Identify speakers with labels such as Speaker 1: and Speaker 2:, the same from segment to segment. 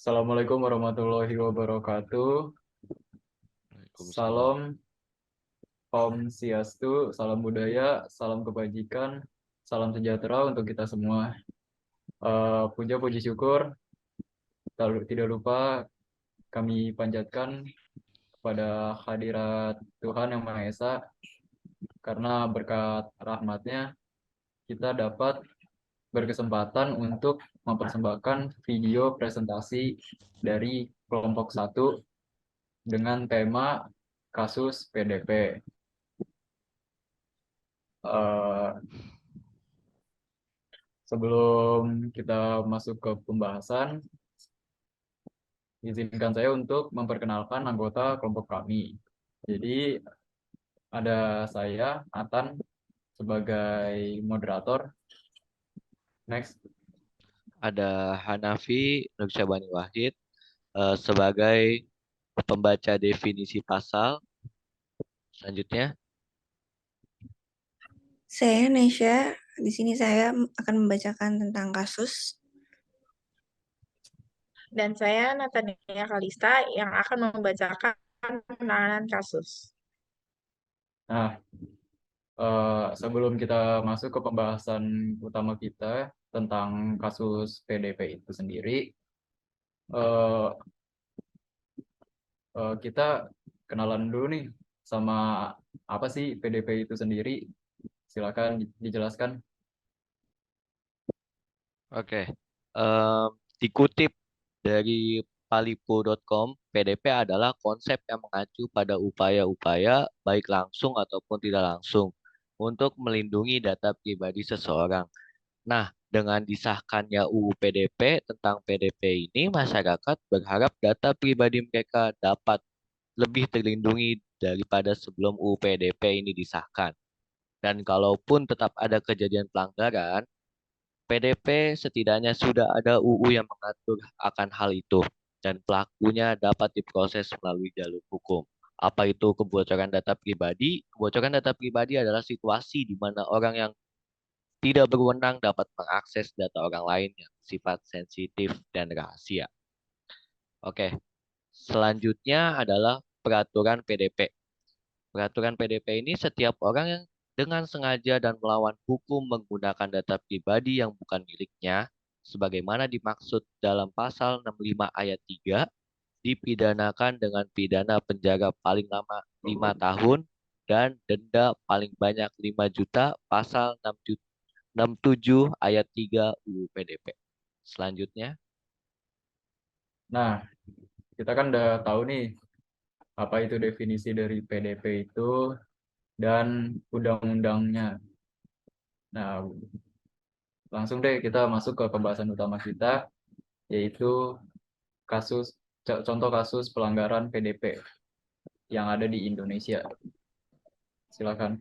Speaker 1: Assalamualaikum warahmatullahi wabarakatuh.
Speaker 2: Waalaikumsalam.
Speaker 1: Salam Om Swastiastu, salam budaya, salam kebajikan, salam sejahtera untuk kita semua. Puja puji syukur, tidak lupa kami panjatkan kepada hadirat Tuhan Yang Maha Esa, karena berkat rahmatnya kita dapat berkesempatan untuk mempersembahkan video presentasi dari kelompok satu dengan tema kasus PDP. Eh, Sebelum kita masuk ke pembahasan, izinkan saya untuk memperkenalkan anggota kelompok kami. Jadi ada saya, Nathan, sebagai moderator. Next.
Speaker 2: Ada Hanafi Nursyabani Wahid sebagai pembaca definisi pasal. Selanjutnya,
Speaker 3: Saya Nesya, di sini saya akan membacakan tentang kasus.
Speaker 4: Dan saya Natania Kalista yang akan membacakan penanganan kasus.
Speaker 1: Nah, sebelum kita masuk ke pembahasan utama kita tentang kasus PDP itu sendiri, eh, kita kenalan dulu nih sama apa sih PDP itu sendiri. Silakan dijelaskan.
Speaker 2: oke. Dikutip dari palipo.com, PDP adalah konsep yang mengacu pada upaya-upaya baik langsung ataupun tidak langsung untuk melindungi data pribadi seseorang. Nah, dengan disahkannya UU PDP tentang PDP ini, masyarakat berharap data pribadi mereka dapat lebih terlindungi daripada sebelum UU PDP ini disahkan. Dan kalaupun tetap ada kejadian pelanggaran, PDP setidaknya sudah ada UU yang mengatur akan hal itu dan pelakunya dapat diproses melalui jalur hukum. Apa itu kebocoran data pribadi? Kebocoran data pribadi adalah situasi di mana orang yang tidak berwenang dapat mengakses data orang lain yang sifat sensitif dan rahasia. Oke, selanjutnya adalah peraturan PDP. Peraturan PDP ini setiap orang yang dengan sengaja dan melawan hukum menggunakan data pribadi yang bukan miliknya, sebagaimana dimaksud dalam pasal 65 ayat 3, dipidanakan dengan pidana penjara paling lama 5 tahun dan denda paling banyak 5 juta pasal 67 ayat 3 UU PDP. Selanjutnya,
Speaker 1: Nah, kita kan udah tahu nih apa itu definisi dari PDP itu dan undang-undangnya. Nah, langsung deh kita masuk ke pembahasan utama kita, yaitu kasus contoh kasus pelanggaran PDP yang ada di Indonesia. Silakan.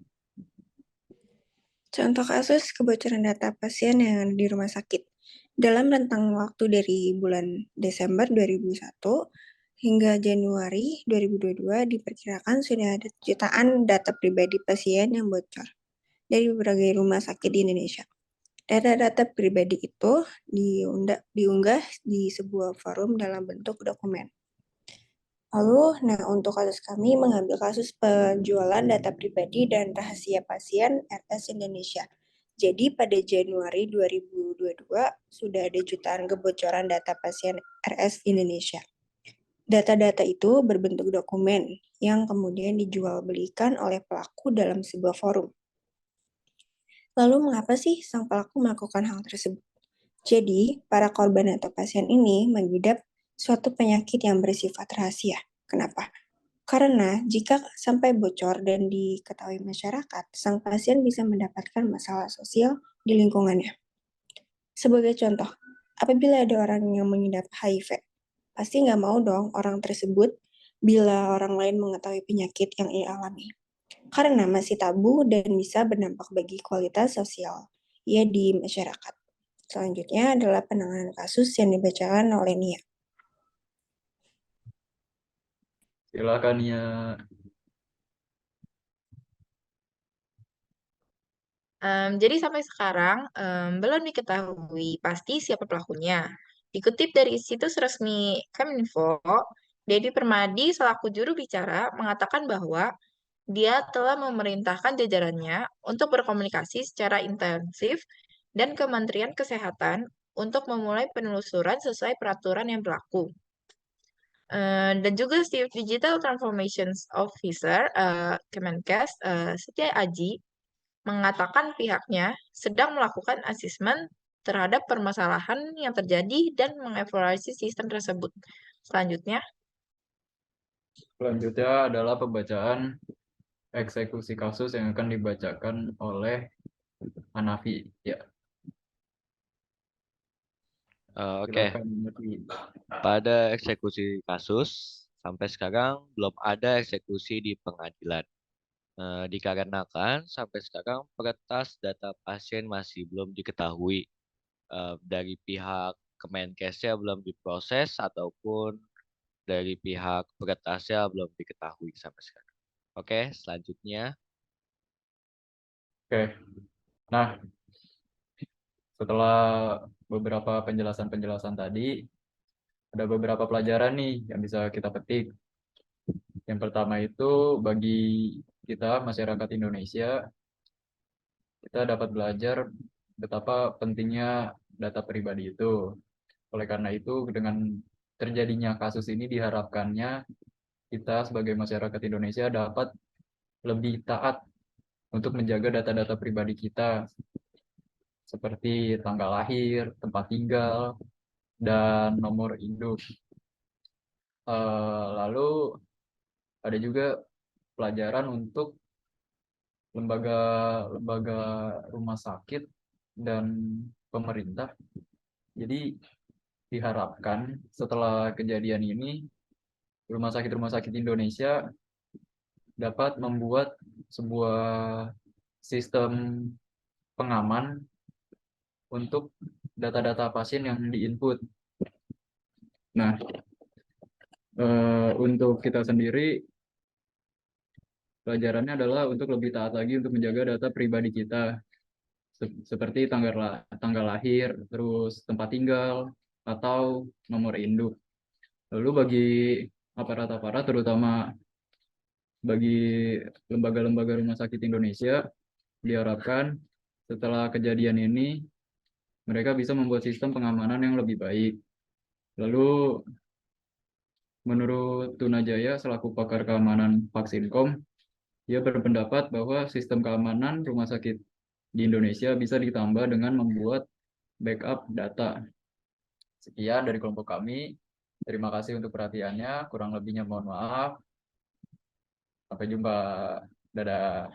Speaker 3: Contoh kasus kebocoran data pasien yang ada di rumah sakit. Dalam rentang waktu dari bulan Desember 2001 hingga Januari 2022 diperkirakan sudah ada jutaan data pribadi pasien yang bocor dari berbagai rumah sakit di Indonesia. Data-data pribadi itu diunggah di sebuah forum dalam bentuk dokumen. Lalu, untuk kasus kami mengambil kasus penjualan data pribadi dan rahasia pasien RS Indonesia. Jadi pada Januari 2022 sudah ada jutaan kebocoran data pasien RS Indonesia. Data-data itu berbentuk dokumen yang kemudian dijual belikan oleh pelaku dalam sebuah forum. Lalu mengapa sih sang pelaku melakukan hal tersebut? Jadi, para korban atau pasien ini mengidap suatu penyakit yang bersifat rahasia. Kenapa? Karena jika sampai bocor dan diketahui masyarakat, sang pasien bisa mendapatkan masalah sosial di lingkungannya. Sebagai contoh, apabila ada orang yang mengidap HIV, pasti nggak mau dong orang tersebut bila orang lain mengetahui penyakit yang ia alami. Karena masih tabu dan bisa berdampak bagi kualitas sosial ia di masyarakat. Selanjutnya adalah penanganan kasus yang dibacakan oleh Nia.
Speaker 1: Silakan ya.
Speaker 4: Jadi sampai sekarang belum diketahui pasti siapa pelakunya. Dikutip dari situs resmi Keminfo, Dedi Permadi selaku juru bicara mengatakan bahwa dia telah memerintahkan jajarannya untuk berkomunikasi secara intensif dan Kementerian Kesehatan untuk memulai penelusuran sesuai peraturan yang berlaku. Dan juga Chief Digital Transformations Officer Kemenkes, Setia Aji, mengatakan pihaknya sedang melakukan asesmen terhadap permasalahan yang terjadi dan mengevaluasi sistem tersebut. Selanjutnya,
Speaker 1: Selanjutnya adalah pembacaan eksekusi kasus yang akan dibacakan oleh Hanafi. Ya,
Speaker 2: Oke,
Speaker 1: silakan Hanafi.
Speaker 2: pada eksekusi kasus sampai sekarang belum ada eksekusi di pengadilan. Dikarenakan sampai sekarang peretas data pasien masih belum diketahui. Dari pihak Kemenkesnya belum diproses ataupun dari pihak peretasnya belum diketahui sampai sekarang. Oke, selanjutnya.
Speaker 1: Oke, nah setelah beberapa penjelasan-penjelasan tadi, ada beberapa pelajaran nih yang bisa kita petik. Yang pertama itu bagi kita masyarakat Indonesia, kita dapat belajar betapa pentingnya data pribadi itu. Oleh karena itu, dengan terjadinya kasus ini diharapkannya kita sebagai masyarakat Indonesia dapat lebih taat untuk menjaga data-data pribadi kita, seperti tanggal lahir, tempat tinggal, dan nomor induk. Lalu ada juga pelajaran untuk lembaga-lembaga rumah sakit dan pemerintah. Jadi diharapkan setelah kejadian ini rumah sakit Indonesia dapat membuat sebuah sistem pengaman untuk data-data pasien yang diinput. Nah, untuk kita sendiri pelajarannya adalah untuk lebih taat lagi untuk menjaga data pribadi kita, seperti tanggal lahir, terus tempat tinggal, atau nomor induk. Lalu bagi aparat-aparat, terutama bagi lembaga-lembaga rumah sakit Indonesia, diharapkan setelah kejadian ini, mereka bisa membuat sistem pengamanan yang lebih baik. Lalu, menurut Tunajaya, selaku pakar keamanan Vaksinkom, dia berpendapat bahwa sistem keamanan rumah sakit di Indonesia bisa ditambah dengan membuat backup data. Sekian dari kelompok kami. Terima kasih untuk perhatiannya. Kurang lebihnya mohon maaf. Sampai jumpa. Dadah.